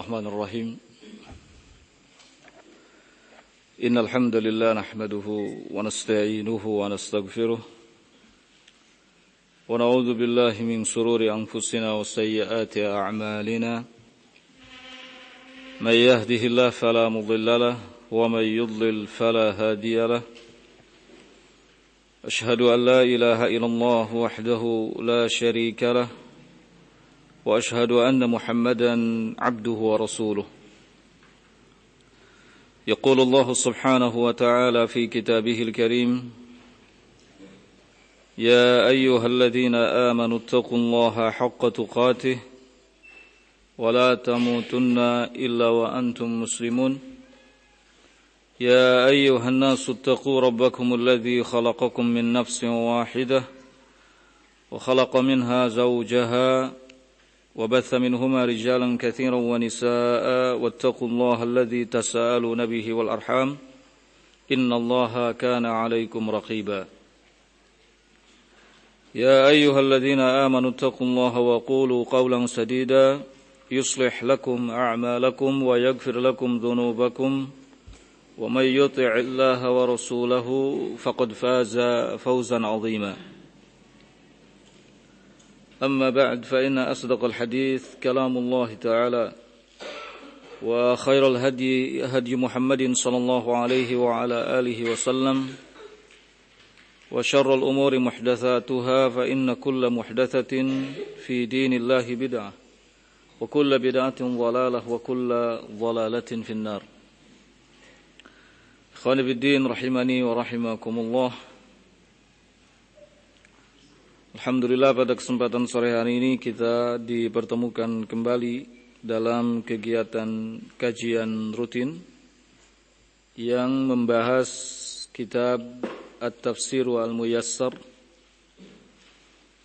Bismillahirrahmanirrahim. Innal hamdalillah nahmaduhu wa nasta'inuhu wa nastaghfiruh wa na'udzu billahi min shururi anfusina wa sayyiati a'malina. May yahdihillahu fala mudilla lahu wa may yudlil fala hadiya lahu. Ashhadu an la ilaha illallah wahdahu la sharika lahu وأشهد أن محمدا عبده ورسوله. يقول الله سبحانه وتعالى في كتابه الكريم: يا أيها الذين آمنوا اتقوا الله حق تقاته ولا تموتن إلا وأنتم مسلمون. يا أيها الناس اتقوا ربكم الذي خلقكم من نفس واحدة وخلق منها زوجها وبث منهما رجالا كثيرا ونساء واتقوا الله الذي تساءلون به والأرحام إن الله كان عليكم رقيبا. يا أيها الذين آمنوا اتقوا الله وقولوا قولا سديدا يصلح لكم أعمالكم ويغفر لكم ذنوبكم ومن يطع الله ورسوله فقد فاز فوزا عظيما. أما بعد فإن أصدق الحديث كلام الله تعالى وخير الهدي هدي محمد صلى الله عليه وعلى آله وسلم وشر الأمور محدثاتها فإن كل محدثة في دين الله بدعة وكل بدعة ضلالة وكل ضلالة في النار. إخواني في الدين رحمني ورحمكم الله. Alhamdulillah, pada kesempatan sore hari ini kita dipertemukan kembali dalam kegiatan kajian rutin yang membahas kitab At-Tafsir wal-Muyassar.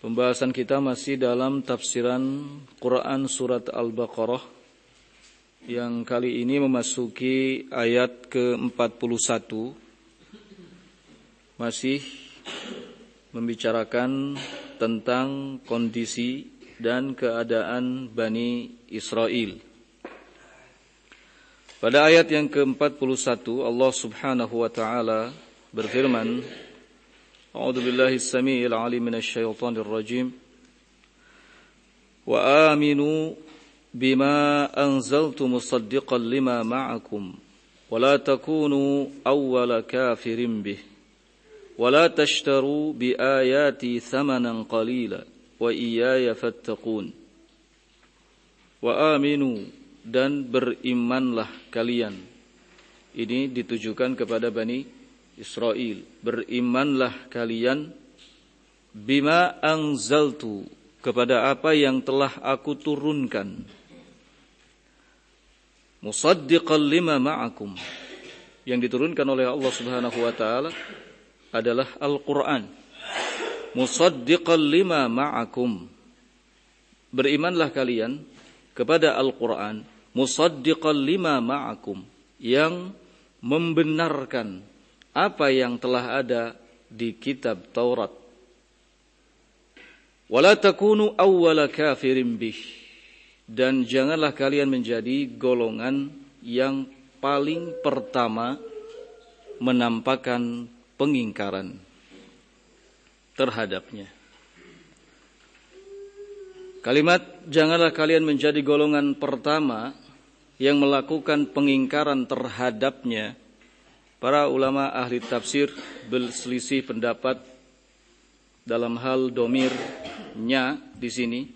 Pembahasan kita masih dalam tafsiran Quran surat Al-Baqarah yang kali ini memasuki ayat ke-41, masih membicarakan tentang kondisi dan keadaan Bani Israel. Pada ayat yang ke-41 Allah Subhanahu wa taala berfirman: A'udzu billahi as-sami'il 'alim minasy syaithanir rajim. Wa aminu bima anzaltu musaddiqan lima ma'akum wa la takunu awwala kafirin bih. ولا تشتروا بآياتي ثمنا قليلا وإياي فاتقون. وآمنوا, dan berimanlah kalian. Ini ditujukan kepada Bani Israel. Berimanlah kalian bima anzaltu, kepada apa yang telah aku turunkan. Musaddiqan lima ma'akum, yang diturunkan oleh Allah Subhanahu wa taala adalah Al-Quran. Musaddiqan lima ma'akum, berimanlah kalian kepada Al-Quran. Musaddiqan lima ma'akum, yang membenarkan apa yang telah ada di kitab Taurat. Wala takunu awwala kafirin bih, dan janganlah kalian menjadi golongan yang paling pertama menampakkan pengingkaran terhadapnya. Kalimat janganlah kalian menjadi golongan pertama yang melakukan pengingkaran terhadapnya, para ulama ahli tafsir berselisih pendapat dalam hal domirnya di sini,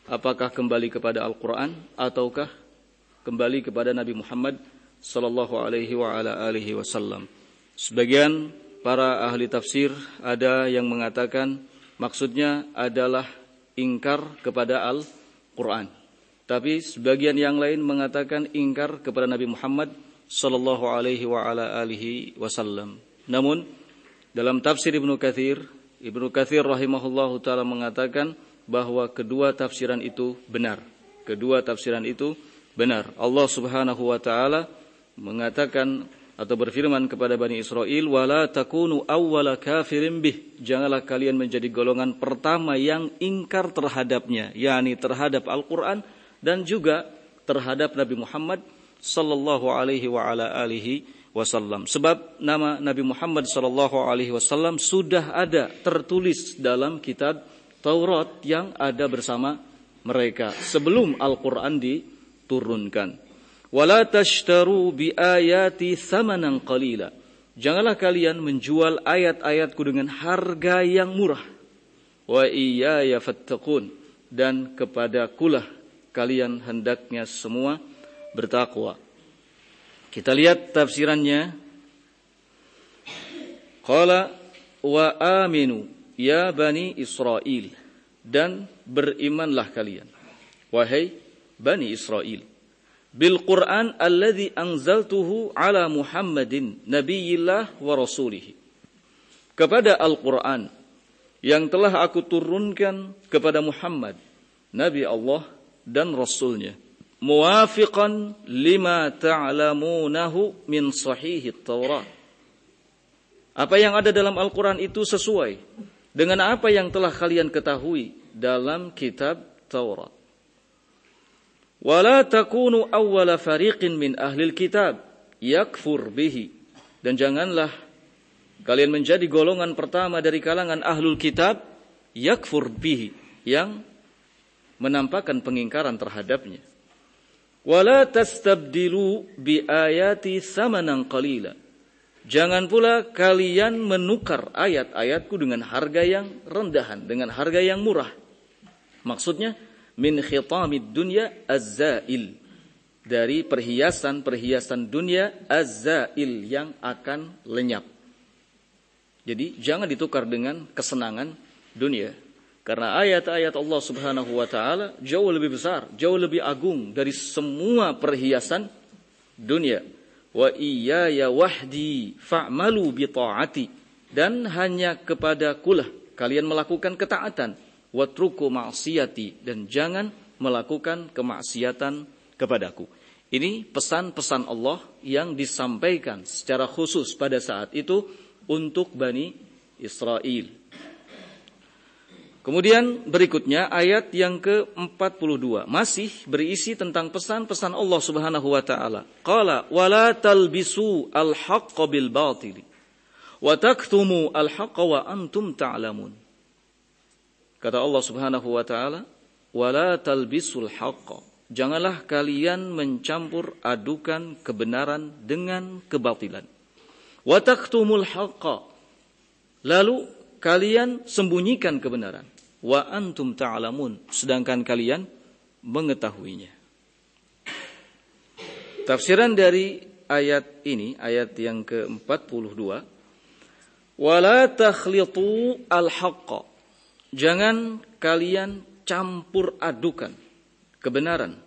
apakah kembali kepada Al-Quran ataukah kembali kepada Nabi Muhammad sallallahu alaihi wa ala alihi wasallam. Sebagian para ahli tafsir ada yang mengatakan maksudnya adalah ingkar kepada Al-Quran. Tapi sebagian yang lain mengatakan ingkar kepada Nabi Muhammad sallallahu alaihi wa ala alihi wasallam. Namun dalam tafsir Ibnu Katsir rahimahullahu taala mengatakan bahwa kedua tafsiran itu benar. Kedua tafsiran itu benar. Allah Subhanahu wa taala mengatakan atau berfirman kepada Bani Israel, wala takunu awwala kafirin bih, janganlah kalian menjadi golongan pertama yang ingkar terhadapnya, yakni terhadap Al-Quran dan juga terhadap Nabi Muhammad sallallahu alaihi wa ala alihi wasallam. Sebab nama Nabi Muhammad sallallahu alaihi wasallam sudah ada tertulis dalam kitab Taurat yang ada bersama mereka sebelum Al-Qur'an diturunkan. Wala tashtaru bi ayati thamanan qalila. Janganlah kalian menjual ayat-ayatku dengan harga yang murah. Wa iyaya fattaqun, dan kepadakulah kalian hendaknya semua bertakwa. Kita lihat tafsirannya. Qala wa aminu ya bani Israel, dan berimanlah kalian wahai bani Israel bil Qur'an alladzi anzaltuhu ala Muhammadin nabiyillah wa rasulihi, kepada Al-Qur'an yang telah aku turunkan kepada Muhammad, Nabi Allah dan Rasulnya, muwafiqan lima ta'lamunahu min sahihit Taurat. Apa yang ada dalam Al-Quran itu sesuai dengan apa yang telah kalian ketahui dalam kitab Taurat. Wala takunu awwala fariqin min ahlil kitab yakfur bihi, dan janganlah kalian menjadi golongan pertama dari kalangan ahlul kitab yakfur bihi, yang menampakkan pengingkaran terhadapnya. Wala tastabdilu bi ayati thamanan qalila, jangan pula kalian menukar ayat-ayatku dengan harga yang rendahan, dengan harga yang murah. Maksudnya min khitamid dunya az-zail, dari perhiasan-perhiasan dunia az-zail yang akan lenyap. Jadi jangan ditukar dengan kesenangan dunia. Karena ayat-ayat Allah Subhanahu wa taala jauh lebih besar, jauh lebih agung dari semua perhiasan dunia. Wa iyaya wahdi fa'malu bi ta'ati, dan hanya kepadakulah kalian melakukan ketaatan. Watruku ma'siyati, dan jangan melakukan kemaksiatan kepadaku. Ini pesan-pesan Allah yang disampaikan secara khusus pada saat itu untuk Bani Israel. Kemudian berikutnya ayat yang ke-42 masih berisi tentang pesan-pesan Allah Subhanahu wa taala. Qala wala talbisu al-haqqa bil batili wa taktumu al-haqqa wa antum ta'lamun. Kata Allah Subhanahu wa taala, wala talbisul haqqa, janganlah kalian mencampur adukan kebenaran dengan kebatilan. Wa taktumul haqqa, lalu kalian sembunyikan kebenaran. Wa antum ta'lamun, sedangkan kalian mengetahuinya. Tafsiran dari ayat ini, ayat yang ke-42, wala takhlitu al-haqqa, jangan kalian campur adukan kebenaran.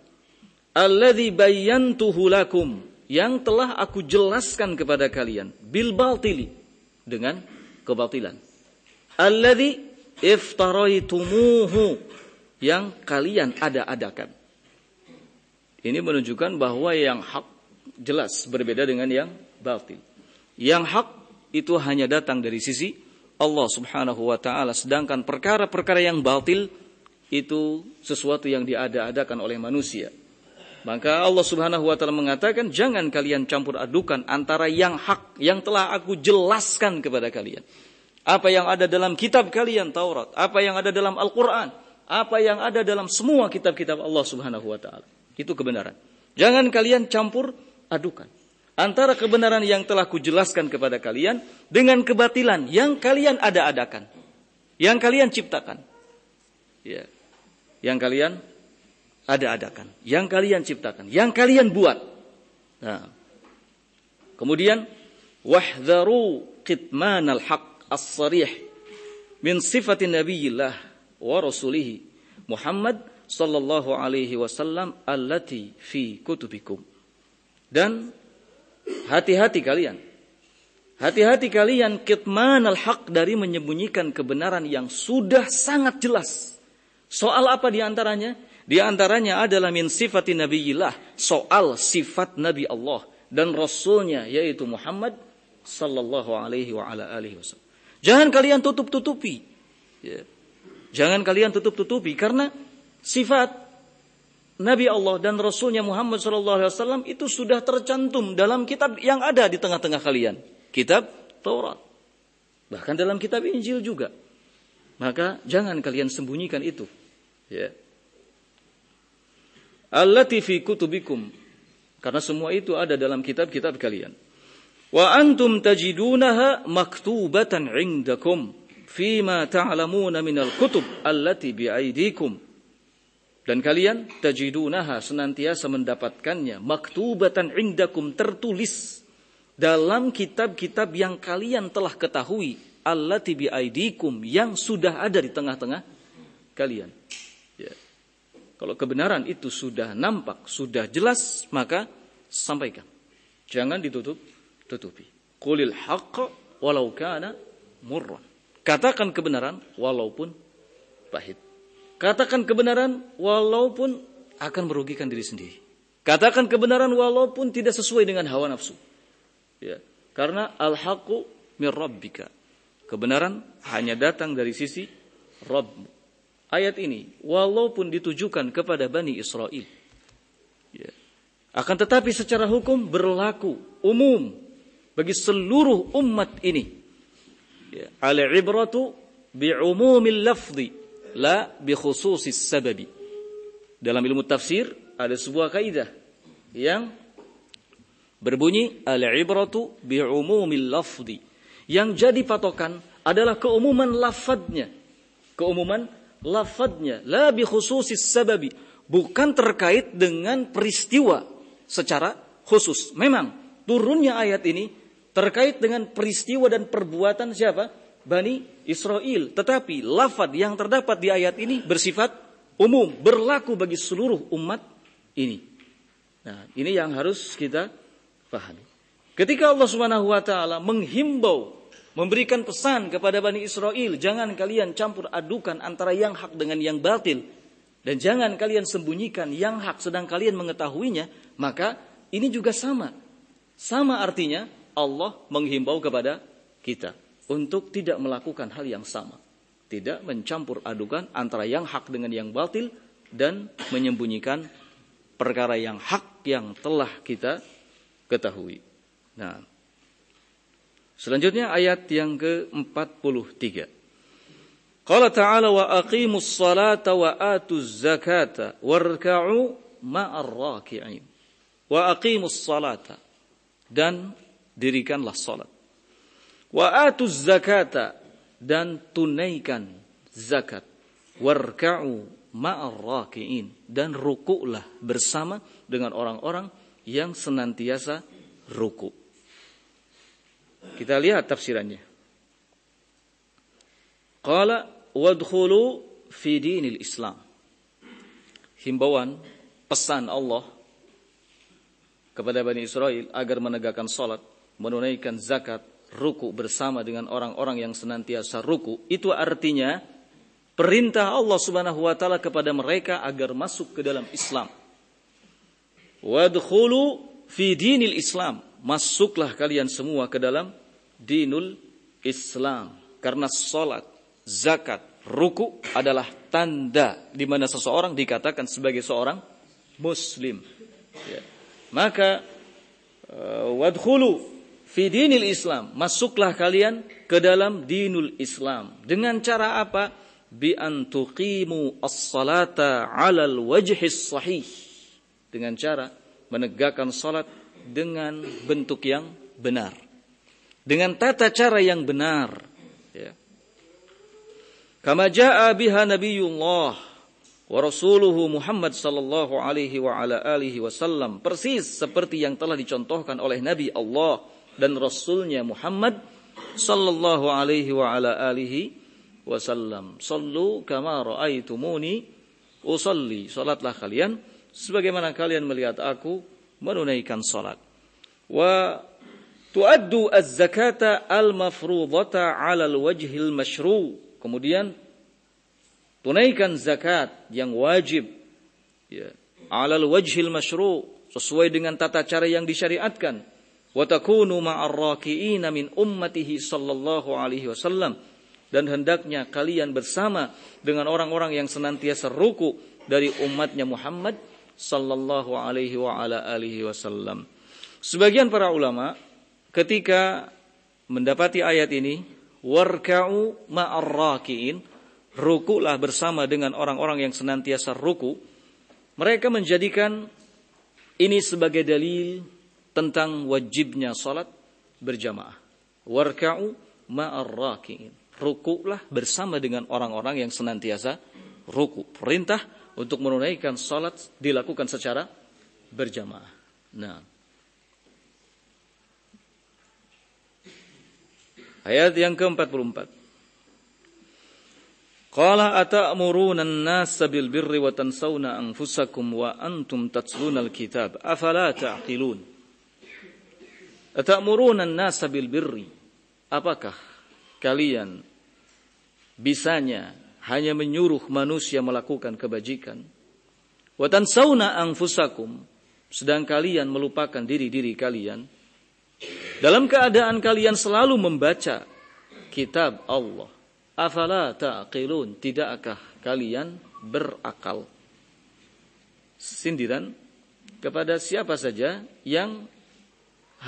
Alladzi bayyantuhu lakum, yang telah aku jelaskan kepada kalian. Bil batili, dengan kebatilan. Alladzi iftaraitumuhu, yang kalian ada-adakan. Ini menunjukkan bahwa yang hak jelas berbeda dengan yang batil. Yang hak itu hanya datang dari sisi Allah Subhanahu wa taala, sedangkan perkara-perkara yang batil itu sesuatu yang diada-adakan oleh manusia. Maka Allah Subhanahu wa taala mengatakan, jangan kalian campur adukan antara yang hak yang telah aku jelaskan kepada kalian. Apa yang ada dalam kitab kalian Taurat, apa yang ada dalam Al-Qur'an, apa yang ada dalam semua kitab-kitab Allah Subhanahu wa taala. Itu kebenaran. Jangan kalian campur adukan antara kebenaran yang telah kujelaskan kepada kalian dengan kebatilan yang kalian ada-adakan, yang kalian ciptakan. Ya. Yang kalian ada-adakan, yang kalian ciptakan, yang kalian buat. Nah. Kemudian wahdharu kitmanal haqq as-sarih min sifati nabiyillah wa rasulih Muhammad sallallahu alaihi wasallam allati fi kutubikum. Dan hati-hati kalian kitmanal haq, dari menyembunyikan kebenaran yang sudah sangat jelas. Soal apa diantaranya? Diantaranya adalah min sifati nabiyillah, soal sifat Nabi Allah dan Rasulnya, yaitu Muhammad sallallahu alaihi wa ala alihi wasallam. Jangan kalian tutup-tutupi. Ya. Jangan kalian tutup-tutupi, karena sifat Nabi Allah dan Rasulnya Muhammad SAW itu sudah tercantum dalam kitab yang ada di tengah-tengah kalian. Kitab Taurat. Bahkan dalam kitab Injil juga. Maka jangan kalian sembunyikan itu. Ya. Allati fi kutubikum. Karena semua itu ada dalam kitab-kitab kalian. Wa antum tajidunaha maktubatan indakum fima ta'lamuna minal kutub allati bi'aidikum. Dan kalian tajidunaha senantiasa mendapatkannya maktubatan indakum tertulis dalam kitab-kitab yang kalian telah ketahui allati bi'aidikum yang sudah ada di tengah-tengah kalian. Ya. Kalau kebenaran itu sudah nampak, sudah jelas, maka sampaikan. Jangan ditutupi. Qulil haqqa walau kana murran. Katakan kebenaran walaupun pahit. Katakan kebenaran walaupun akan merugikan diri sendiri. Katakan kebenaran walaupun tidak sesuai dengan hawa nafsu. Ya. Karena al-haqqu mir rabbika. Kebenaran hanya datang dari sisi Rabb. Ayat ini walaupun ditujukan kepada Bani Israel, ya, akan tetapi secara hukum berlaku umum bagi seluruh umat ini. Ya, al-ibratu bi'umumil lafzi la bi khususis sababi. Dalam ilmu tafsir ada sebuah kaidah yang berbunyi al-ibratu bi'umumil lafzi. Yang jadi patokan adalah keumuman lafadznya. Keumuman lafadznya la bi khususis sababi, bukan terkait dengan peristiwa secara khusus. Memang turunnya ayat ini terkait dengan peristiwa dan perbuatan siapa? Bani Israel. Tetapi lafadz yang terdapat di ayat ini bersifat umum, berlaku bagi seluruh umat ini. Nah, ini yang harus kita pahami. Ketika Allah Subhanahu wa taala menghimbau, memberikan pesan kepada Bani Israel, jangan kalian campur adukan antara yang hak dengan yang batil. Dan jangan kalian sembunyikan yang hak sedang kalian mengetahuinya. Maka ini juga sama. Sama artinya Allah menghimbau kepada kita untuk tidak melakukan hal yang sama. Tidak mencampur adukan antara yang hak dengan yang batil. Dan menyembunyikan perkara yang hak yang telah kita ketahui. Nah, selanjutnya ayat yang ke-43. Qala ta'ala wa aqimus salata wa atuz zakata warka'u ma'ar raki'in. Wa aqimus salata, dan dirikanlah salat. Wa atuz zakata, dan tunaikan zakat. Warka'u ma'ar raki'in, dan rukuklah bersama dengan orang-orang yang senantiasa rukuk. Kita lihat tafsirannya. Qala wadkhulu fi dinil Islam. Himbauan, pesan Allah kepada Bani Israel agar menegakkan salat, menunaikan zakat, ruku bersama dengan orang-orang yang senantiasa ruku. Itu artinya perintah Allah Subhanahu wa taala kepada mereka agar masuk ke dalam Islam. Wadkhulu fi dinil Islam. Masuklah kalian semua ke dalam dinul Islam. Karena salat, zakat, ruku adalah tanda di mana seseorang dikatakan sebagai seorang muslim. Ya. Maka wadkhulu fi dinil Islam, masuklah kalian ke dalam dinul Islam. Dengan cara apa? Bi an tuqimu as-salata 'alal wajhis sahih. Dengan cara menegakkan salat dengan bentuk yang benar. Dengan tata cara yang benar. Ya. Kama jaa biha nabiyullah wa rasuluhu Muhammad sallallahu alaihi wa ala alihi wasallam. Persis seperti yang telah dicontohkan oleh Nabi Allah dan Rasulnya Muhammad sallallahu alaihi wa ala alihi wasallam. Sallu kama ra'aitumuni usalli. Salatlah kalian sebagaimana kalian melihat aku menunaikan salat. Wa tuaddu az-zakata al-mafrudata 'ala al-wajhil masyru'. Kemudian tunaikan zakat yang wajib, ya, 'ala al-wajhil masyru', sesuai dengan tata cara yang disyariatkan. Wa takunu ma'ar raki'ina min ummatihi sallallahu alaihi wasallam. Dan hendaknya kalian bersama dengan orang-orang yang senantiasa ruku dari umatnya Muhammad sallallahu alaihi wa ala alihi wasallam. Sebagian para ulama ketika mendapati ayat ini, warka'u ma'ar raki'in, rukulah bersama dengan orang-orang yang senantiasa ruku, mereka menjadikan ini sebagai dalil tentang wajibnya salat berjamaah. Warka'u ma'ar raki'in, rukulah bersama dengan orang-orang yang senantiasa ruku. Perintah untuk menunaikan salat dilakukan secara berjamaah. Nah, ayat yang ke-44. Qala ata'muruna an-nasa bil birri wa tansawna anfusakum wa antum tatluna al-kitab afala ta'qilun. Ata'muruna an-nasa bil birri, apakah kalian bisanya hanya menyuruh manusia melakukan kebajikan? Wa tansawna anfusakum, sedang kalian melupakan diri-diri kalian. Dalam keadaan kalian selalu membaca kitab Allah. Afala ta'qilun, tidakkah kalian berakal? Sindiran kepada siapa saja yang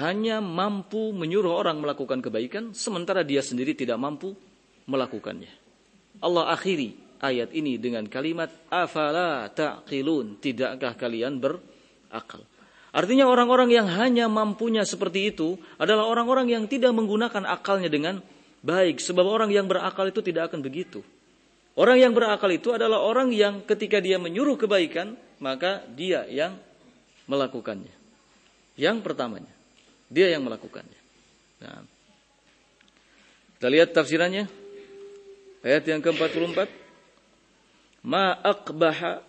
hanya mampu menyuruh orang melakukan kebaikan sementara dia sendiri tidak mampu melakukannya. Allah akhiri ayat ini dengan kalimat afala ta'qilun, tidakkah kalian berakal? Artinya orang-orang yang hanya mampunya seperti itu adalah orang-orang yang tidak menggunakan akalnya dengan baik. Sebab orang yang berakal itu tidak akan begitu. Orang yang berakal itu adalah orang yang ketika dia menyuruh kebaikan, maka dia yang melakukannya. Yang pertamanya, dia yang melakukannya. Nah, kita lihat tafsirannya. Ayat yang ke-44. Ma aqbaha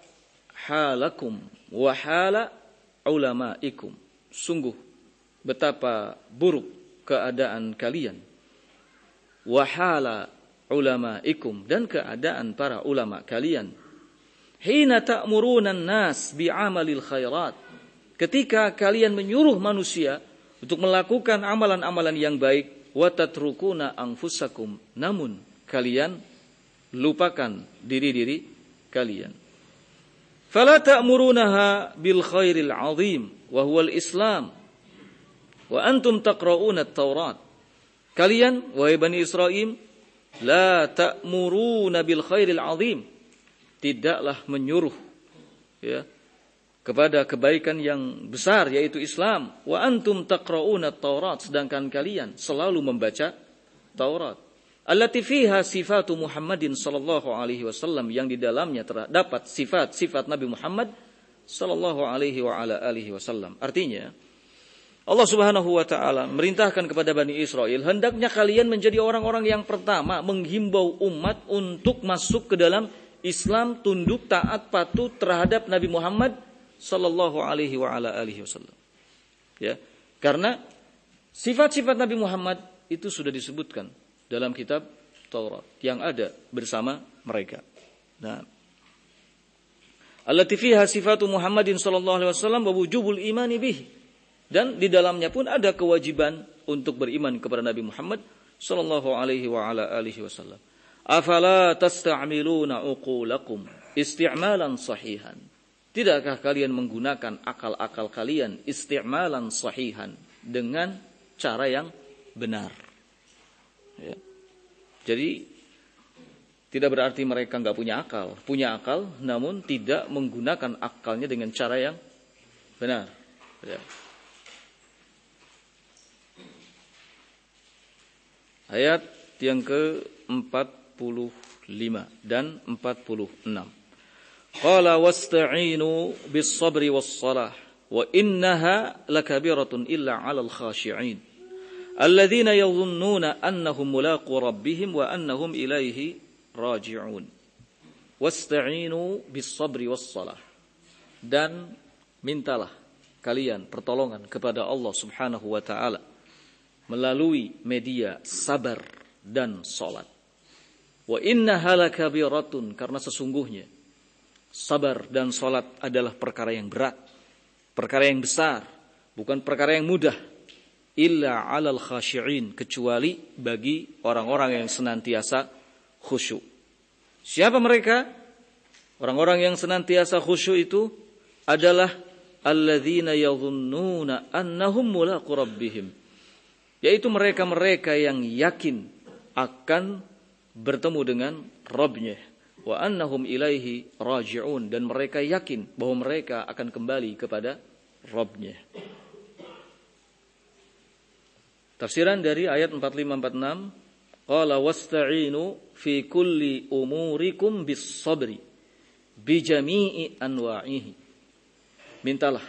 halakum wa hala ulamaikum. Sungguh betapa buruk keadaan kalian. Wahala ulamaikum, dan keadaan para ulama kalian. Hina ta'muruna an-nas bi'amalil khairat, ketika kalian menyuruh manusia untuk melakukan amalan-amalan yang baik. Wa tatrukuna anfusakum, namun kalian lupakan diri-diri kalian. Fala ta'murunaha bil khairil azim wa huwal islam wa antum taqra'una at-taurat. Kalian, wahai Bani Israil, la ta'muruna bil khairil azim, tidaklah menyuruh kepada kebaikan yang besar, yaitu Islam. Wa antum taqra'una at-taurat, sedangkan kalian selalu membaca Taurat. Allati fiha sifatu Muhammadin sallallahu alaihi wasallam, yang di dalamnya terdapat sifat-sifat Nabi Muhammad sallallahu alaihi wa ala alihi wasallam. Artinya Allah Subhanahu wa taala merintahkan kepada Bani Israil, hendaknya kalian menjadi orang-orang yang pertama menghimbau umat untuk masuk ke dalam Islam, tunduk taat patuh terhadap Nabi Muhammad sallallahu alaihi wa ala alihi wasallam. Ya, karena sifat-sifat Nabi Muhammad itu sudah disebutkan dalam kitab Taurat yang ada bersama mereka. Nah, allati fiha sifatu Muhammadin sallallahu alaihi wasallam wa wujubul imani bihi. Dan di dalamnya pun ada kewajiban untuk beriman kepada Nabi Muhammad sallallahu alaihi wa ala alihi wasallam. Afala tasta'miluna uqulakum isti'malan sahihan. Tidakkah kalian menggunakan akal-akal kalian isti'malan sahihan, dengan cara yang benar? Ya. Jadi tidak berarti mereka enggak punya akal namun tidak menggunakan akalnya dengan cara yang benar. Ya. Ayat yang ke-45 dan 46. Qala wasta'inu bis-sabri was-salah wa innaha lakabiratun illa 'alal khashi'in alladzina yadhunnuna annahum mulaqu rabbihim wa annahum ilaihi raji'un. Wasta'inu bis-sabri was-salah, dan mintalah kalian pertolongan kepada Allah Subhanahu wa taala melalui media sabar dan salat. Wa innaha lakabiratun, karena sesungguhnya sabar dan salat adalah perkara yang berat, perkara yang besar, bukan perkara yang mudah. Illa 'alal khashi'in, kecuali bagi orang-orang yang senantiasa khusyuk. Siapa mereka? Orang-orang yang senantiasa khusyuk itu adalah alladzina yadhunnuna annahum mulaqu rabbihim, yaitu mereka-mereka yang yakin akan bertemu dengan Rabbnya, wa annahum ilaihi raji'un, dan mereka yakin bahwa mereka akan kembali kepada Rabbnya. Tafsiran dari ayat 45-46, qala wasta'inu fi kulli umurikum bis sabri bi jami'i anwa'ihi. Mintalah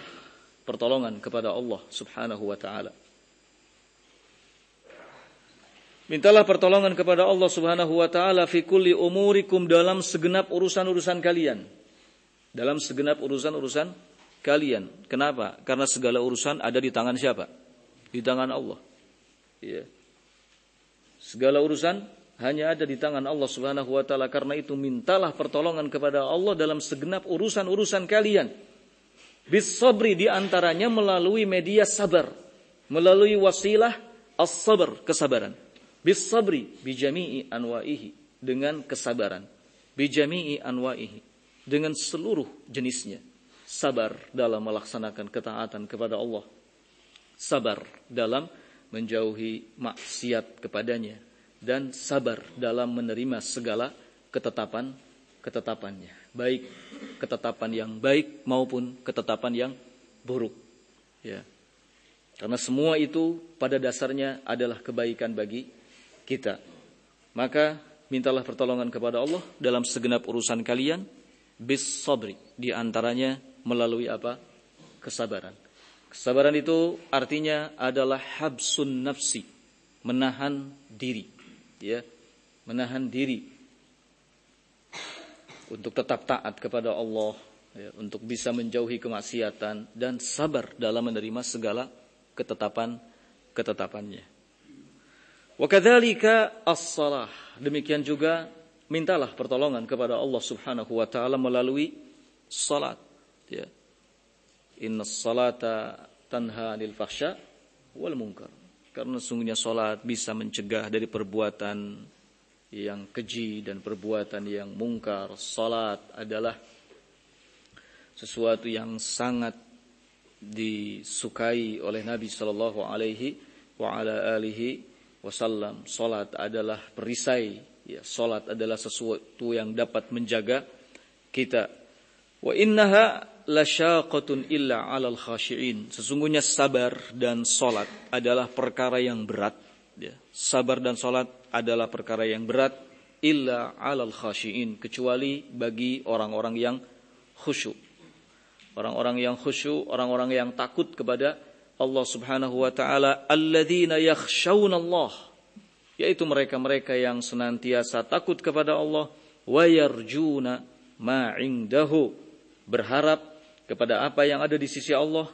pertolongan kepada Allah Subhanahu wa taala. Mintalah pertolongan kepada Allah Subhanahu wa taala fi kulli umurikum, dalam segenap urusan-urusan kalian. Dalam segenap urusan-urusan kalian. Kenapa? Karena segala urusan ada di tangan siapa? Di tangan Allah. Ya. Segala urusan hanya ada di tangan Allah Subhanahu wa taala. Karena itu mintalah pertolongan kepada Allah dalam segenap urusan-urusan kalian. Bis sabri, di antaranya melalui media sabar, melalui wasilah as-sabr, kesabaran. Bis sabri bi jami'i anwa'ihi, dengan kesabaran. Bi jami'i anwa'ihi, dengan seluruh jenisnya. Sabar dalam melaksanakan ketaatan kepada Allah. Sabar dalam menjauhi maksiat kepadanya, dan sabar dalam menerima segala ketetapannya, baik ketetapan yang baik maupun ketetapan yang buruk, ya. Karena semua itu pada dasarnya adalah kebaikan bagi kita. Maka mintalah pertolongan kepada Allah dalam segenap urusan kalian bis sabri, di antaranya melalui apa? Kesabaran. Kesabaran itu artinya adalah habsun nafsi, menahan diri, ya, menahan diri untuk tetap taat kepada Allah, ya, untuk bisa menjauhi kemaksiatan, dan sabar dalam menerima segala ketetapannya. Wa kadzalika as-shalah, demikian juga mintalah pertolongan kepada Allah Subhanahu wa taala melalui salat, ya. Innas salata tanha 'anil fahsya wal munkar. Karena sungguhnya salat bisa mencegah dari perbuatan yang keji dan perbuatan yang mungkar. Salat adalah sesuatu yang sangat disukai oleh Nabi sallallahu alaihi wa ala alihi wasallam. Salat adalah perisai, ya, salat adalah sesuatu yang dapat menjaga kita. Wa innaha lasyaqatun illa 'alal khashi'in. Sesungguhnya sabar dan salat adalah perkara yang berat, ya. Sabar dan salat adalah perkara yang berat illa 'alal khashi'in, kecuali bagi orang-orang yang khusyuk. Orang-orang yang khusyuk, orang-orang yang takut kepada Allah Subhanahu wa taala, alladzina yakhshawunallah, yaitu mereka-mereka yang senantiasa takut kepada Allah, wa yarjuna ma 'indahu, berharap kepada apa yang ada di sisi Allah,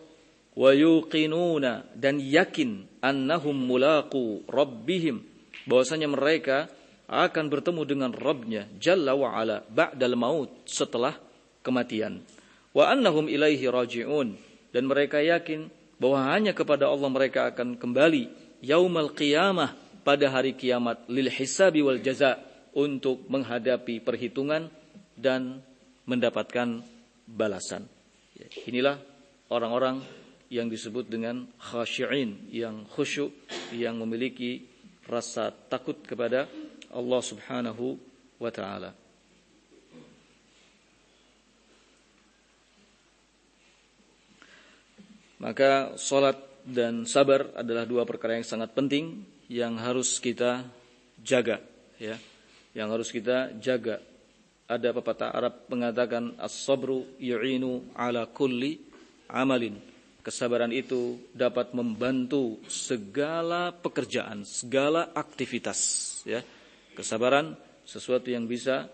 wa yuqinuna, dan yakin annahum mulaqu rabbihim, bahwasanya mereka akan bertemu dengan Rabbnya jalla wa ala ba'dal maut, setelah kematian, wa annahum ilaihi raji'un, dan mereka yakin bahwa hanya kepada Allah mereka akan kembali yaumal qiyamah, pada hari kiamat, lil hisabi wal jaza, untuk menghadapi perhitungan dan mendapatkan balasan. Inilah orang-orang yang disebut dengan khashi'in, yang khusyuk, yang memiliki rasa takut kepada Allah Subhanahu wa ta'ala. Maka salat dan sabar adalah dua perkara yang sangat penting yang harus kita jaga, ya. Yang harus kita jaga. Ada pepatah Arab mengatakan as-sabru yu'inu ala kulli amalin. Kesabaran itu dapat membantu segala pekerjaan, segala aktivitas, ya. Kesabaran sesuatu yang bisa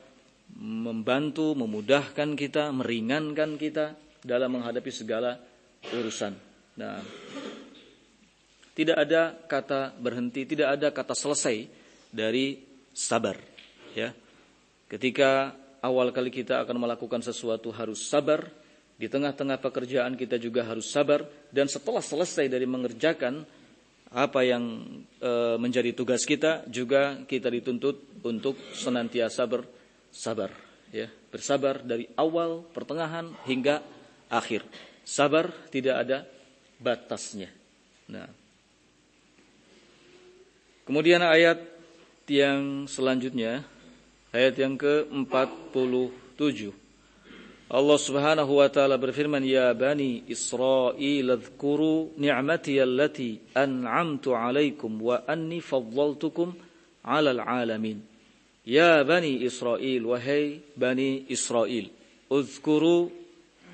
membantu, memudahkan kita, meringankan kita dalam menghadapi segala urusan. Nah, tidak ada kata berhenti, tidak ada kata selesai dari sabar, ya. Ketika awal kali kita akan melakukan sesuatu harus sabar, di tengah-tengah pekerjaan kita juga harus sabar, dan setelah selesai dari mengerjakan apa yang menjadi tugas kita, juga kita dituntut untuk senantiasa bersabar, ya. Bersabar dari awal, pertengahan hingga akhir. Sabar tidak ada batasnya. Nah. Kemudian ayat yang selanjutnya, ayat yang ke-47. Allah Subhanahu wa taala berfirman, "Ya bani Israil, adhkuru ni'mati allati an'amtu 'alaikum wa anni faddaltukum 'alal 'alamin." Ya bani Israil, wahai bani Israil, uzkuru,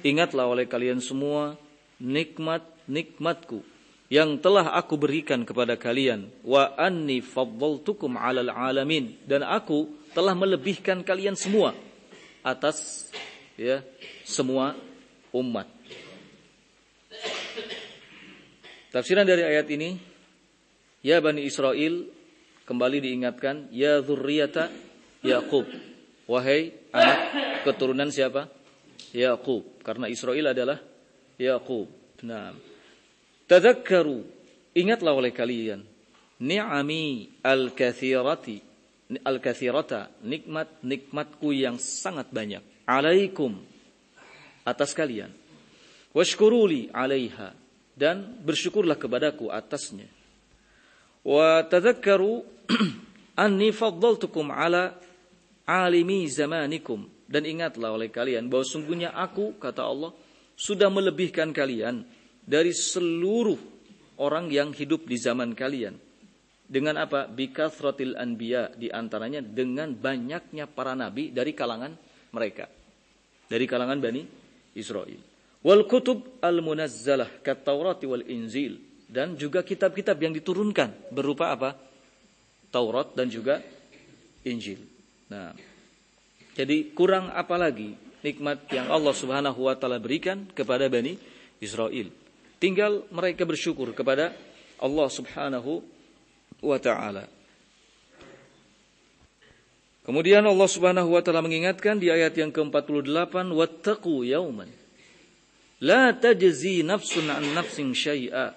ingatlah oleh kalian semua nikmat-nikmatku yang telah aku berikan kepada kalian, wa anni faddaltukum 'alal 'alamin, dan aku telah melebihkan kalian semua atas semua umat. Tafsiran dari ayat ini, ya Bani Israel, kembali diingatkan, ya dzurriyyata Yaqub, wahai anak keturunan siapa? Yaqub, karena Israel adalah Yaqub. Nah, tadzakkaru, ingatlah oleh kalian ni'ami al-kathirata, nikmat-nikmatku yang sangat banyak, alaikum, atas kalian, washkuruli alaiha, dan bersyukurlah kepadaku atasnya, wa tadzakkaru anni faddaltukum ala alimi zamanikum, dan ingatlah oleh kalian bahwa sungguhnya aku, kata Allah, sudah melebihkan kalian dari seluruh orang yang hidup di zaman kalian. Dengan apa? Bikathratil anbiya, di antaranya dengan banyaknya para nabi dari kalangan mereka, dari kalangan Bani Israel. Wal kutub al-munazzalah kat Taurati wal Injil, dan juga kitab-kitab yang diturunkan berupa apa? Taurat dan juga Injil. Nah, jadi kurang apa lagi nikmat yang Allah Subhanahu wa taala berikan kepada Bani Israel. Tinggal mereka bersyukur kepada Allah Subhanahu wa ta'ala. Kemudian Allah Subhanahu wa ta'ala mengingatkan di ayat yang ke-48, wattaqu yauman la tajzi nafsun an nafsin syai'a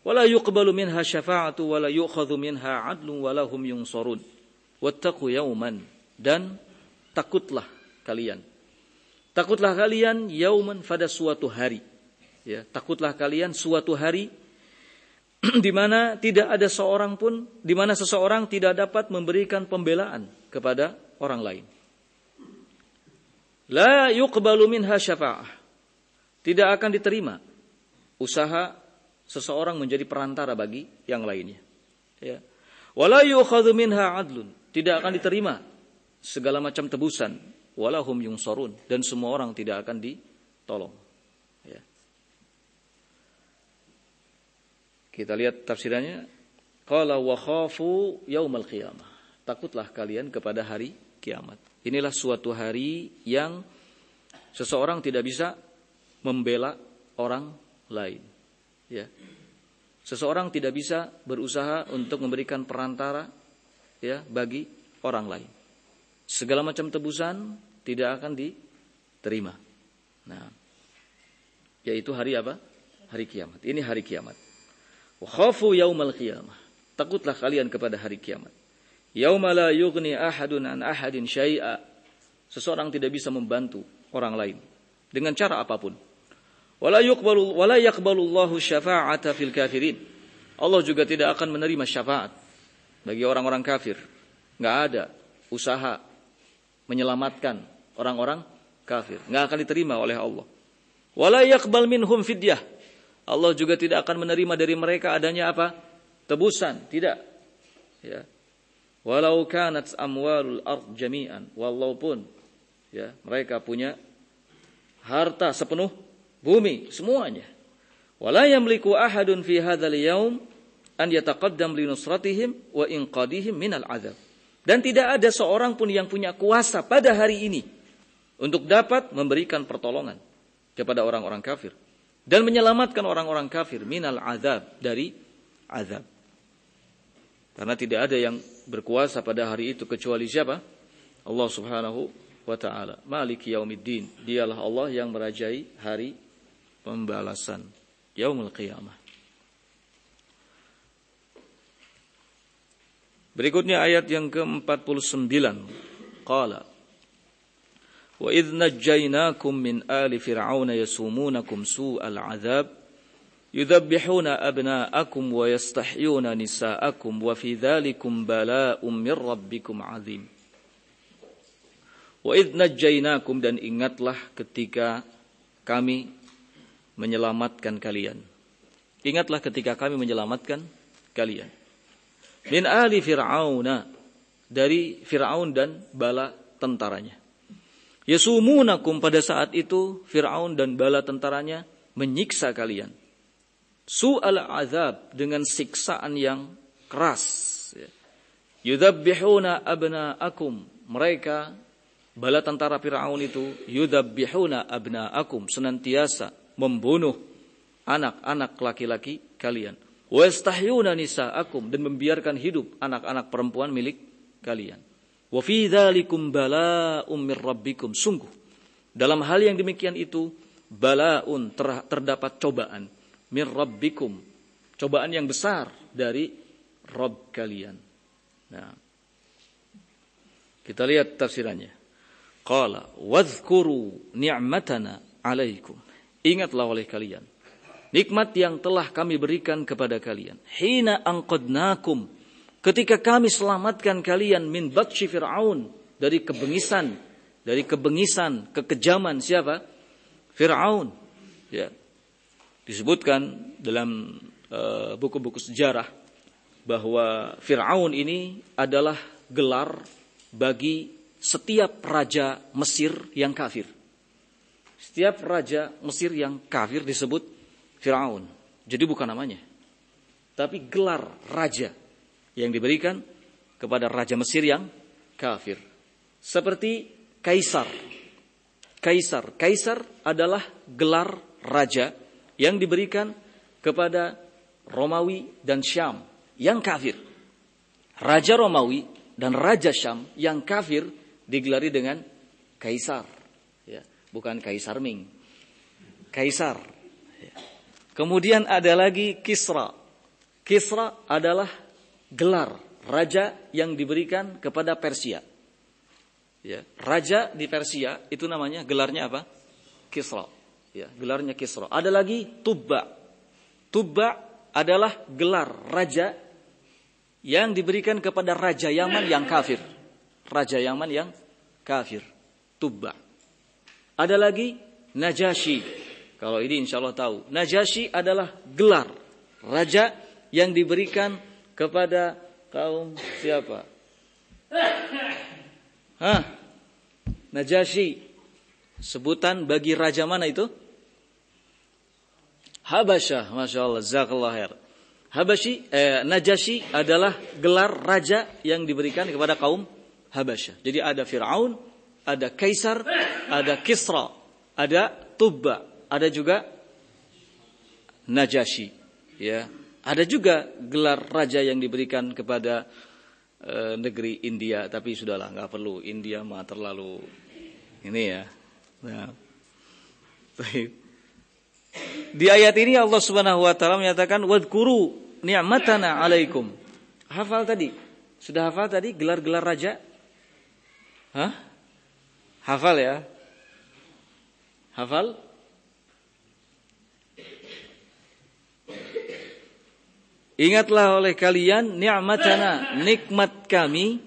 wa la yuqbalu minha syafa'atu wa la yu'khadhu minha 'adlun wa lahum yunsarun. Wattaqu yauman, dan takutlah kalian. Takutlah kalian yauman, pada suatu hari. Ya, takutlah kalian suatu hari di mana tidak ada seorang pun, di mana seseorang tidak dapat memberikan pembelaan kepada orang lain. La yuqbalu minha syafa'ah, tidak akan diterima usaha seseorang menjadi perantara bagi yang lainnya. Ya. Wala yu'khadhu minha 'adlun, tidak akan diterima segala macam tebusan. Walahum yunsarun, dan semua orang tidak akan ditolong. Ya. Kita lihat tafsirannya. Qala wa khafu yaumal qiyamah. Takutlah kalian kepada hari kiamat. Inilah suatu hari yang seseorang tidak bisa membela orang lain. Ya. Seseorang tidak bisa berusaha untuk memberikan perantara, ya, bagi orang lain. Segala macam tebusan tidak akan diterima. Nah, yaitu hari apa? Hari kiamat. Ini hari kiamat. Wa khafu yaumal qiyamah. Takutlah kalian kepada hari kiamat. Yauma la yughni ahadun an ahadin syai'a. Seseorang tidak bisa membantu orang lain dengan cara apapun. Wala yaqbalullahu syafa'ata fil kafirin. Allah juga tidak akan menerima syafaat bagi orang-orang kafir. Enggak ada usaha menyelamatkan orang-orang kafir. Enggak akan diterima oleh Allah. Wala yaqbal minhum fidyah. Allah juga tidak akan menerima dari mereka adanya apa? Tebusan, tidak. Ya. Walau kanat amwalul ard jami'an, walaupun ya mereka punya harta sepenuh bumi semuanya. Wala yamliku ahadun fi hadzal yaum an yataqaddam li nusratihim wa inqadihim minal adzab. Dan tidak ada seorang pun yang punya kuasa pada hari ini untuk dapat memberikan pertolongan kepada orang-orang kafir dan menyelamatkan orang-orang kafir minal azab, dari azab. Karena tidak ada yang berkuasa pada hari itu kecuali siapa? Allah Subhanahu wa ta'ala. Maliki yaumiddin. Dialah Allah yang merajai hari pembalasan, yaumul qiyamah. Berikutnya ayat yang ke-49. Qala Wa idh najjaynakum min ali fir'auna yasumunakum su'al 'adzab yudhabbihuna abna'akum wa yastahyuna nisa'akum wa fi dzalikum bala'un mir rabbikum 'adzim. Wa idh najjaynakum, dan ingatlah ketika kami menyelamatkan kalian. Ingatlah ketika kami menyelamatkan kalian. Min ali fir'auna, dari Fir'aun dan bala tentaranya. Yasumunakum, pada saat itu Fir'aun dan bala tentaranya menyiksa kalian. Su'al azab, dengan siksaan yang keras. Yudhabbihuna abna'akum, mereka bala tentara Fir'aun itu yudhabbihuna abna'akum, senantiasa membunuh anak-anak laki-laki kalian. Wa yastahyuna nisa'akum, dan membiarkan hidup anak-anak perempuan milik kalian. Wa fi dzalikum bala'um mir rabbikum, sungguh dalam hal yang demikian itu bala'un, terdapat cobaan, mir rabbikum, cobaan yang besar dari Rabb kalian. Nah, kita lihat tafsirannya. Qala wadhkuru ni'matana 'alaikum, ingatlah oleh kalian nikmat yang telah kami berikan kepada kalian. Hina anqadnakum, ketika kami selamatkan kalian min batsyi Fir'aun, dari kebengisan, kekejaman siapa? Fir'aun. Ya. Disebutkan dalam buku-buku sejarah bahwa Fir'aun ini adalah gelar bagi setiap raja Mesir yang kafir. Setiap raja Mesir yang kafir disebut Fir'aun. Jadi bukan namanya, tapi gelar raja yang diberikan kepada raja Mesir yang kafir. Seperti Kaisar. Kaisar adalah gelar raja yang diberikan kepada Romawi dan Syam yang kafir. Raja Romawi dan Raja Syam yang kafir digelari dengan Kaisar. Ya, bukan Kaisar Ming. Kaisar. Ya. Kemudian ada lagi Kisra. Kisra adalah gelar raja yang diberikan kepada Persia. Ya, raja di Persia itu namanya, gelarnya apa? Kisra. Ya, gelarnya Kisra. Ada lagi Tubba. Tubba adalah gelar raja yang diberikan kepada Raja Yaman yang kafir. Raja Yaman yang kafir. Tubba. Ada lagi Najasyi. Kalau ini insya Allah tahu. Najasyi adalah gelar raja yang diberikan kepada kaum siapa? Najasyi. Sebutan bagi raja mana itu? Habasyah. Masya Allah. Jazakallah khair. Najasyi adalah gelar raja yang diberikan kepada kaum Habasyah. Jadi ada Fir'aun, ada Kaisar, ada Kisra, ada Tubba, ada juga Najasyi. Ya, ada juga gelar raja yang diberikan kepada negeri India, tapi sudahlah, nggak perlu. India mah terlalu ini ya. Nah, di ayat ini Allah Subhanahu wa taala menyatakan wadhkuru ni'matana 'alaikum. Hafal tadi? Sudah hafal tadi gelar-gelar raja? Hafal ya? Hafal? Ingatlah oleh kalian ni'matana, nikmat kami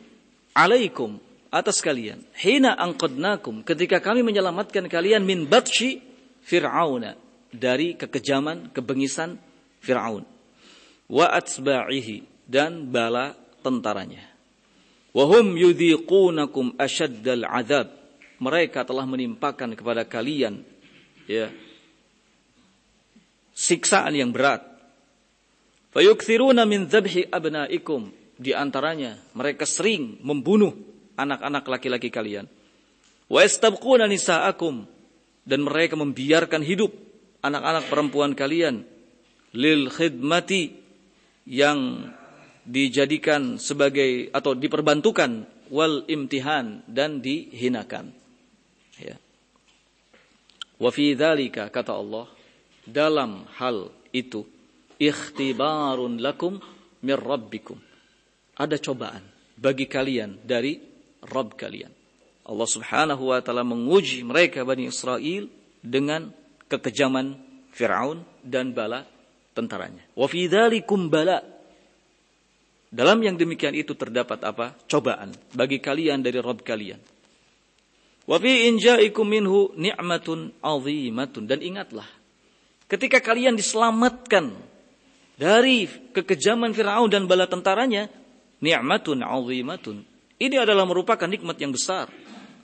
'alaikum, atas kalian. Hina anqadnakum, ketika kami menyelamatkan kalian min batsyi Fir'auna, dari kekejaman, kebengisan Fir'aun. Wa atba'ihi, dan bala tentaranya. Wa hum yudhiqunakum asyaddal azab, mereka telah menimpakan kepada kalian ya siksaan yang berat. Fayukthiruna min dzabhi abnaikum, di antaranya mereka sering membunuh anak-anak laki-laki kalian. Wa yastabquna nisaakum, dan mereka membiarkan hidup anak-anak perempuan kalian lil khidmati, yang dijadikan sebagai atau diperbantukan, wal imtihan, dan dihinakan. Ya. Wa fi dzalika, kata Allah, dalam hal itu, ikhtibarun lakum mir rabbikum, ada cobaan bagi kalian dari Rabb kalian. Allah Subhanahu wa taala menguji mereka Bani Israel dengan kekejaman Fir'aun dan bala tentaranya. Wa fi dzalikum bala. Dalam yang demikian itu terdapat apa? Cobaan bagi kalian dari Rabb kalian. Wa fi inja'ikum minhu ni'matun 'azimatun. Dan ingatlah, ketika kalian diselamatkan dari kekejaman Fir'aun dan bala tentaranya, ni'matun 'azimatun. Ini adalah merupakan nikmat yang besar.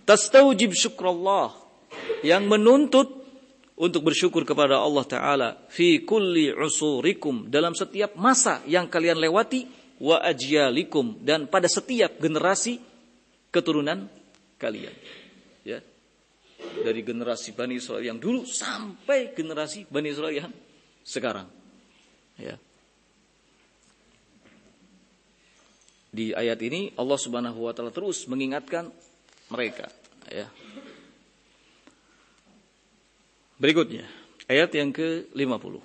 Tastaujib syukrallah, yang menuntut untuk bersyukur kepada Allah Ta'ala. Fi kulli usurikum, dalam setiap masa yang kalian lewati. Wa ajyalikum, dan pada setiap generasi keturunan kalian. Ya. Dari generasi Bani Israel yang dulu sampai generasi Bani Israel yang sekarang. Ya. Di ayat ini Allah Subhanahu wa taala terus mengingatkan mereka, ya. Berikutnya, ayat yang ke-50.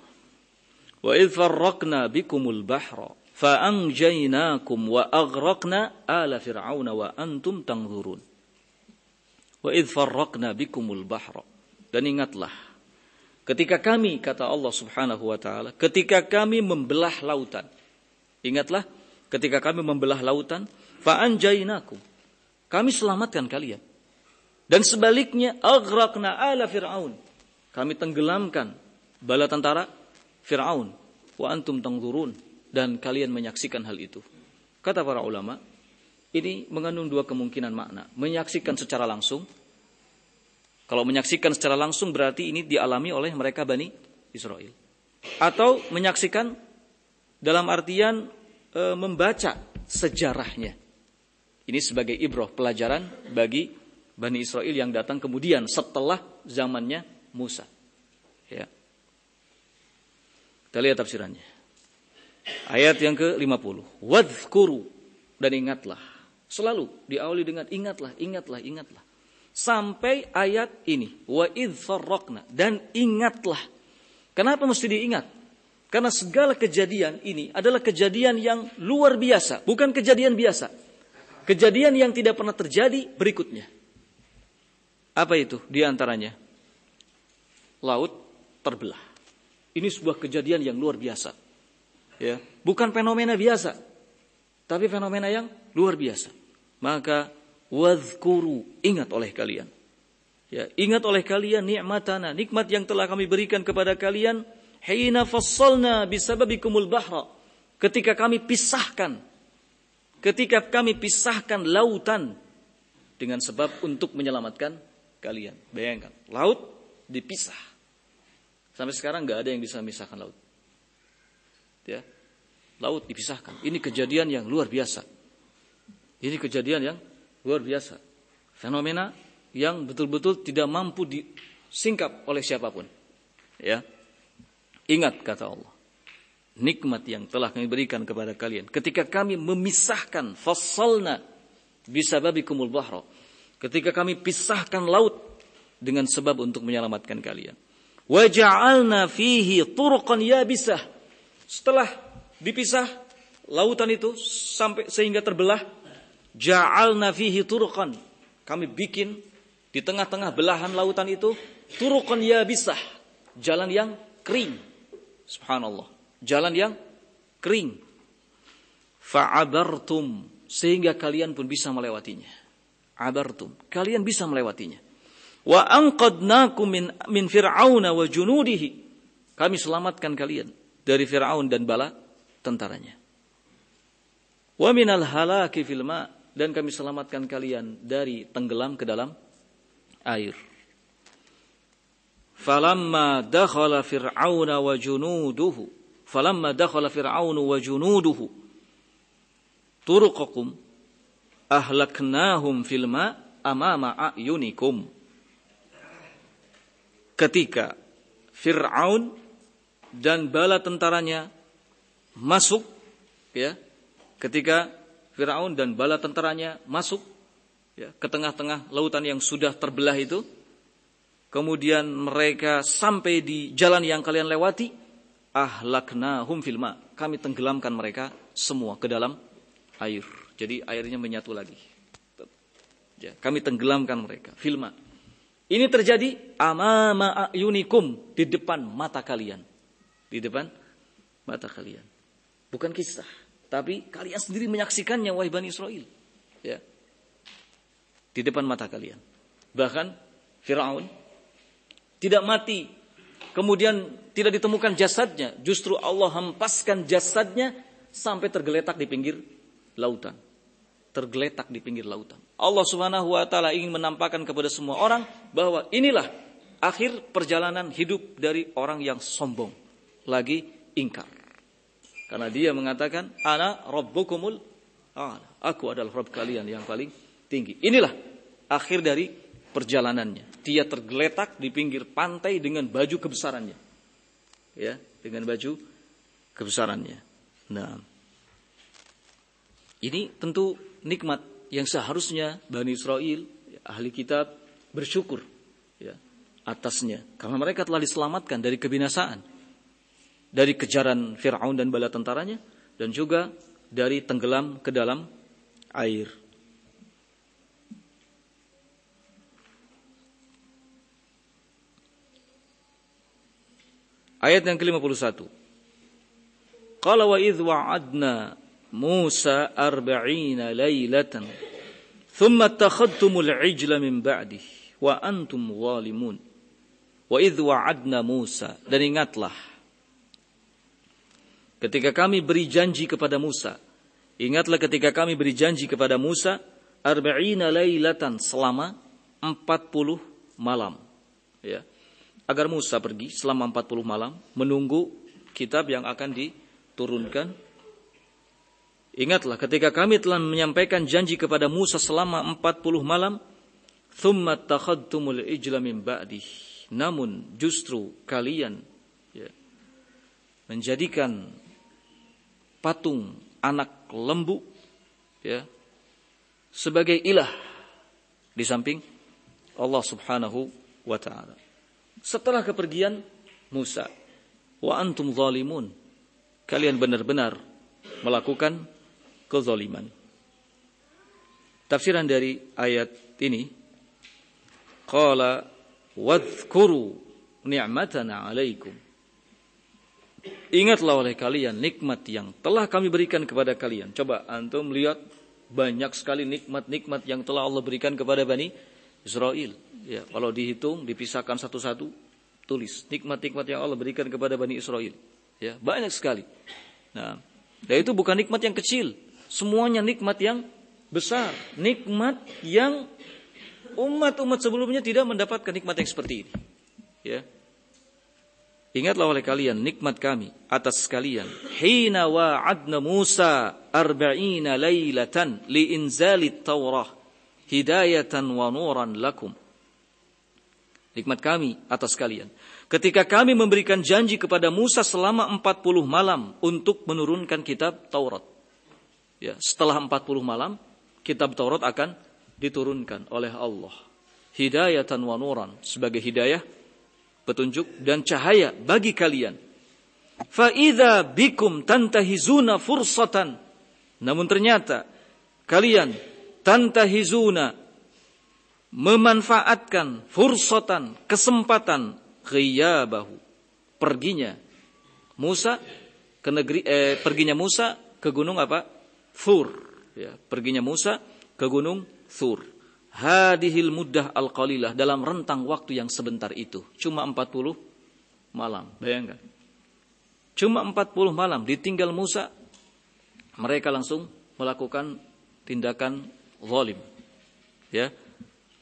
Wa idz farraqna bikumul bahra fa anjaynakum wa aghraqna ala fir'auna wa antum tanzurun. Wa idz farraqna bikumul bahra. Dan ingatlah, ketika kami, kata Allah Subhanahu wa taala, ketika kami membelah lautan. Ingatlah, ketika kami membelah lautan, fa anjaynakum, kami selamatkan kalian. Dan sebaliknya, aghraqna ala fir'aun, kami tenggelamkan bala tentara Fir'aun. Wa antum tanzurun, dan kalian menyaksikan hal itu. Kata para ulama, ini mengandung dua kemungkinan makna. Menyaksikan secara langsung. Kalau menyaksikan secara langsung berarti ini dialami oleh mereka Bani Israel. Atau menyaksikan dalam artian membaca sejarahnya. Ini sebagai ibrah, pelajaran bagi Bani Israel yang datang kemudian setelah zamannya Musa. Ya. Kita lihat tafsirannya. Ayat yang ke-50. Wadhkuru, dan ingatlah. Selalu diawali dengan ingatlah, ingatlah, ingatlah. Sampai ayat ini. Wa idz farraqna, dan ingatlah. Kenapa mesti diingat? Karena segala kejadian ini adalah kejadian yang luar biasa. Bukan kejadian biasa. Kejadian yang tidak pernah terjadi berikutnya. Apa itu? Di antaranya laut terbelah. Ini sebuah kejadian yang luar biasa. Ya, bukan fenomena biasa, tapi fenomena yang luar biasa. Maka wadhkuru, ingat oleh kalian. Ya, ingat oleh kalian ni'matana, nikmat yang telah kami berikan kepada kalian. Hina fassalna bisababikumul bahra, ketika kami pisahkan lautan dengan sebab untuk menyelamatkan kalian. Bayangkan, laut dipisah. Sampai sekarang nggak ada yang bisa memisahkan laut. Ya, laut dipisahkan. Ini kejadian yang luar biasa. Ini kejadian yang luar biasa. Fenomena yang betul-betul tidak mampu disingkap oleh siapapun. Ya, ingat kata Allah, nikmat yang telah kami berikan kepada kalian. Ketika kami memisahkan, fassalna bisababikumul bahra, ketika kami pisahkan laut dengan sebab untuk menyelamatkan kalian. Wa ja'alna fihi turuqan yabisah. Setelah dipisah lautan itu sampai sehingga terbelah, ja'alna fihi turuqan, kami bikin di tengah-tengah belahan lautan itu turuqan yabisah, jalan yang kering. Subhanallah, jalan yang kering. Fa'abartum, sehingga kalian pun bisa melewatinya. Abartum, kalian bisa melewatinya. Wa anqadnakum min fir'auna wa junudihi, kami selamatkan kalian dari Fir'aun dan bala tentaranya. Wa minal halaki fil ma, dan kami selamatkan kalian dari tenggelam ke dalam air. Falamma dakhala fir'auna wa junuduhu turuqakum ahlaknahum fil ma amama a'yunikum. Ketika Fir'aun dan bala tentaranya masuk, ya, ketika Fir'aun dan bala tentaranya masuk, ya, ke tengah-tengah lautan yang sudah terbelah itu, kemudian mereka sampai di jalan yang kalian lewati, ahlaknahum fil ma, kami tenggelamkan mereka semua ke dalam air. Jadi airnya menyatu lagi. Ya, kami tenggelamkan mereka. Filma. Ini terjadi amama ayunikum, di depan mata kalian. Di depan mata kalian. Bukan kisah, tapi kalian sendiri menyaksikannya, wahai Bani Israel. Ya. Di depan mata kalian. Bahkan Firaun tidak mati, kemudian tidak ditemukan jasadnya, justru Allah hempaskan jasadnya sampai tergeletak di pinggir lautan. Tergeletak di pinggir lautan. Allah Subhanahu wa taala ingin menampakkan kepada semua orang bahwa inilah akhir perjalanan hidup dari orang yang sombong, lagi ingkar. Karena dia mengatakan, ana rabbukumul a'la. Aku adalah Rabb kalian yang paling tinggi. Inilah akhir dari perjalanannya. Dia tergeletak di pinggir pantai dengan baju kebesarannya. Ya, dengan baju kebesarannya. Nah, ini tentu nikmat yang seharusnya Bani Israel, ahli kitab, bersyukur ya, atasnya. Karena mereka telah diselamatkan dari kebinasaan, dari kejaran Fir'aun dan bala tentaranya, dan juga dari tenggelam ke dalam air. Ayat yang ke-51. Qala wa idh wa'adna Musa 40 lailatan thumma takhadtumul ijla min ba'dih wa antum zalimun. Wa idh wa'adna Musa, dan ingatlah ketika kami beri janji kepada Musa. Ingatlah ketika kami beri janji kepada Musa 40 lailatan, selama 40 malam. Ya. Agar Musa pergi selama 40 malam menunggu kitab yang akan diturunkan. Ingatlah ketika kami telah menyampaikan janji kepada Musa selama 40 malam, thumma takhadtumul ijla min ba'dih. Namun justru kalian ya, menjadikan patung anak lembu ya, sebagai ilah di samping Allah Subhanahu wa ta'ala. Setelah kepergian Musa, wa antum zalimun, kalian benar-benar melakukan kezaliman. Tafsiran dari ayat ini, qala wadhkuru ni'matana 'alaikum. Ingatlah oleh kalian nikmat yang telah kami berikan kepada kalian. Coba antum lihat banyak sekali nikmat-nikmat yang telah Allah berikan kepada Bani Israel. Ya, kalau dihitung, dipisahkan satu-satu, tulis nikmat-nikmat yang Allah berikan kepada Bani Israel. Ya, banyak sekali. Nah, dan itu bukan nikmat yang kecil. Semuanya nikmat yang besar. Nikmat yang umat-umat sebelumnya tidak mendapatkan nikmat yang seperti ini. Ya. Ingatlah oleh kalian nikmat kami atas kalian. Hina wa'adna Musa 40 lailatan liinzalit Taurah hidayatan wa nuran lakum. Nikmat kami atas kalian ketika kami memberikan janji kepada Musa selama 40 malam untuk menurunkan kitab Taurat. Ya, setelah 40 malam kitab Taurat akan diturunkan oleh Allah. Hidayatan wa nuran, sebagai hidayah, petunjuk dan cahaya bagi kalian. Fa idza bikum tantahizuna fursatan. Namun ternyata kalian tantahizuna, memanfaatkan fursatan, kesempatan, ghiyabahu, perginya Musa ke negeri perginya Musa ke gunung apa? Thur. Ya, perginya Musa ke gunung Thur. Hadihil muddah al-qalilah, dalam rentang waktu yang sebentar itu, cuma 40 malam. Bayangkan. Cuma 40 malam ditinggal Musa, mereka langsung melakukan tindakan zalim. Ya.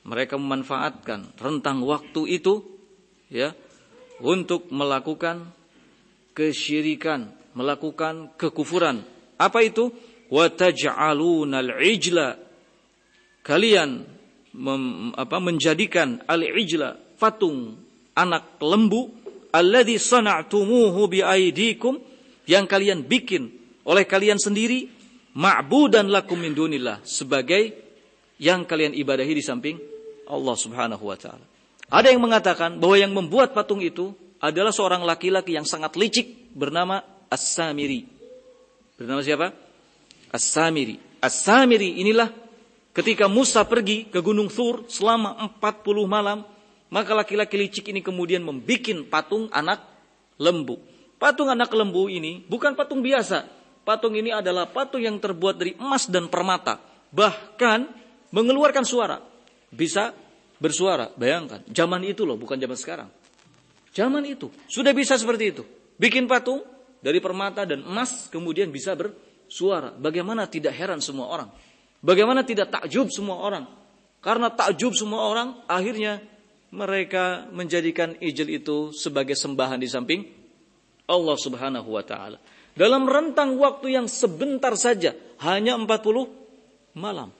Mereka memanfaatkan rentang waktu itu ya untuk melakukan kesyirikan, melakukan kekufuran. Apa itu? Wa taj'alunal ijla. Kalian menjadikan al-ijla, patung anak lembu, alladzi sana'tumuhu biaidikum, yang kalian bikin oleh kalian sendiri, ma'budan lakum min dunillah, sebagai yang kalian ibadahi di samping Allah Subhanahu wa taala. Ada yang mengatakan bahwa yang membuat patung itu adalah seorang laki-laki yang sangat licik bernama As-Samiri. Bernama siapa? As-Samiri. As-Samiri inilah Ketika Musa pergi ke Gunung Thur selama 40 malam, maka laki-laki licik ini kemudian membikin patung anak lembu. Patung anak lembu ini bukan patung biasa. Patung ini adalah patung yang terbuat dari emas dan permata. Bahkan mengeluarkan suara. Bisa bersuara. Bayangkan, zaman itu loh, bukan zaman sekarang. Zaman itu sudah bisa seperti itu. Bikin patung dari permata dan emas, kemudian bisa bersuara. Bagaimana tidak heran semua orang? Bagaimana tidak takjub semua orang? Karena takjub semua orang, akhirnya mereka menjadikan ijil itu sebagai sembahan di samping Allah Subhanahu wa ta'ala. Dalam rentang waktu yang sebentar saja, hanya 40 malam.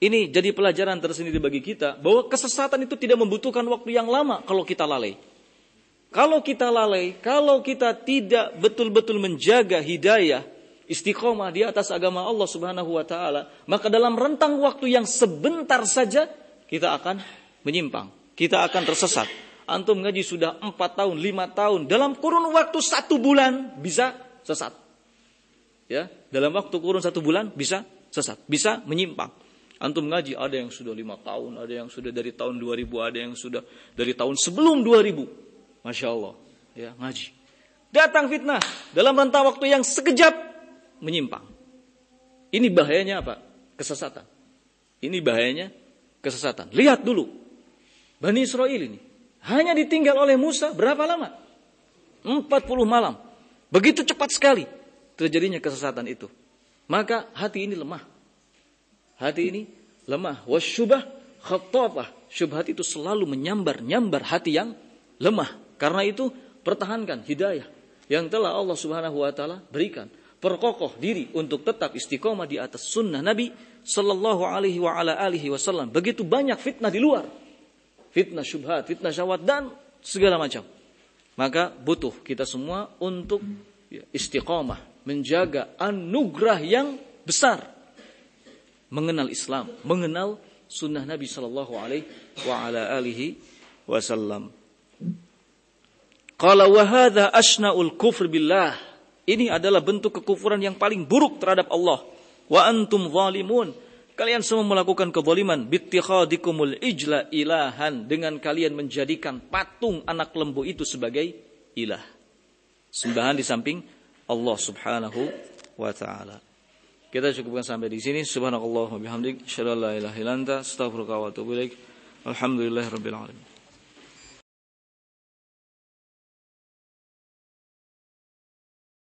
Ini jadi pelajaran tersendiri bagi kita, bahwa kesesatan itu tidak membutuhkan waktu yang lama kalau kita lalai. Kalau kita lalai, kalau kita tidak betul-betul menjaga hidayah, istiqomah di atas agama Allah Subhanahu wa ta'ala, maka dalam rentang waktu yang sebentar saja, kita akan menyimpang. Kita akan tersesat. Antum ngaji sudah 4 tahun, 5 tahun. Dalam kurun waktu 1 bulan bisa sesat. Ya, dalam waktu kurun 1 bulan bisa sesat. Bisa menyimpang. Antum ngaji ada yang sudah 5 tahun, ada yang sudah dari tahun 2000, ada yang sudah dari tahun sebelum 2000. Masya Allah. Ya, ngaji. Datang fitnah. Dalam rentang waktu yang sekejap menyimpang. Ini bahayanya apa? Kesesatan. Ini bahayanya kesesatan. Lihat dulu. Bani Israel ini. Hanya ditinggal oleh Musa berapa lama? 40 malam. Begitu cepat sekali terjadinya kesesatan itu. Maka hati ini lemah. Hati ini lemah. Wasyubah khattafah. Syubhat itu selalu menyambar hati yang lemah. Karena itu pertahankan hidayah yang telah Allah Subhanahu wa ta'ala berikan. Perkokoh diri untuk tetap istiqomah di atas sunnah Nabi sallallahu alaihi wa ala alihi wasallam. Begitu banyak fitnah di luar. Fitnah syubhat, fitnah syahwat dan segala macam. Maka butuh kita semua untuk istiqomah, menjaga anugerah yang besar. Mengenal Islam, mengenal sunnah Nabi sallallahu alaihi wa ala alihi wasallam. Qala wa hadza asna'ul kufr billah. Ini adalah bentuk kekufuran yang paling buruk terhadap Allah. Wa antum zalimun. Kalian semua melakukan kezaliman. Bittikhadikumul ijla ilahan. Dengan kalian menjadikan patung anak lembu itu sebagai ilah. Sembahan di samping Allah Subhanahu wa ta'ala. Kita cukupkan sampai di sini. Subhanallah wa bihamdik. Asyhadu an la ilaha illa anta astaghfiruka wa atubu ilaik. Alhamdulillahirabbil alamin.